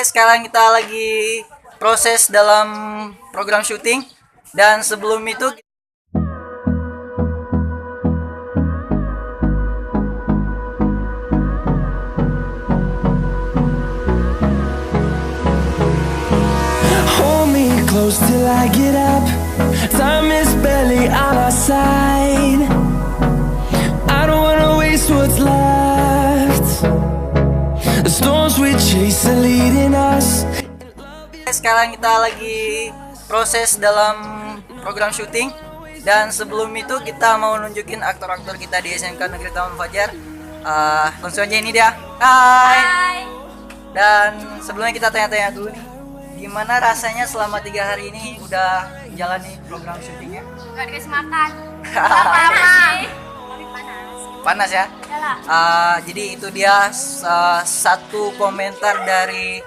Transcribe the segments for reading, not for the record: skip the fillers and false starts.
Sekarang kita lagi proses dalam program syuting dan sebelum itu Hold me close till I get up. Time is barely on our side. I don't wanna waste what's left. The storms we chase are leading us. sekarang kita lagi proses dalam program syuting dan sebelum itu kita mau nunjukin aktor-aktor kita di SMK Negeri Taman Fajar. Langsung aja, ini dia. Hai. Dan sebelumnya kita tanya-tanya dulu nih, gimana rasanya selama 3 hari ini udah menjalani program syutingnya? Gak dikasih makan. Panas. Panas ya? Jadi itu dia satu komentar dari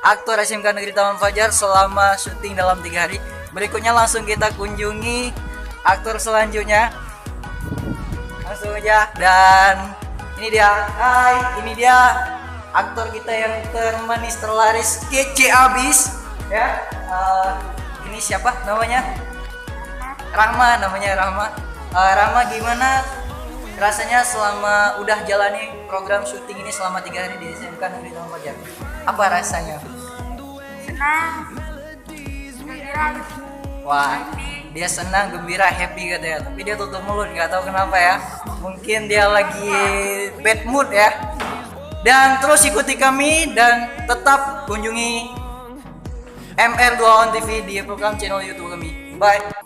aktor SMK Negeri Taman Fajar selama syuting dalam 3 hari. Berikutnya langsung kita kunjungi aktor selanjutnya. Langsung aja, dan ini dia. Hai, ini dia aktor kita yang termanis, terlaris, kece abis ya. Ini siapa namanya? Rahma, namanya Rahma. Rahma, gimana rasanya selama udah jalani program syuting ini selama 3 hari di SMK Negeri Taman Fajar? Apa rasanya? Senang. Gembira. Wah, dia senang, gembira, happy katanya. Tapi dia tutup mulut, nggak tahu kenapa ya. Mungkin dia lagi bad mood ya. Dan terus ikuti kami dan tetap kunjungi MR2 On TV di program channel YouTube kami. Bye.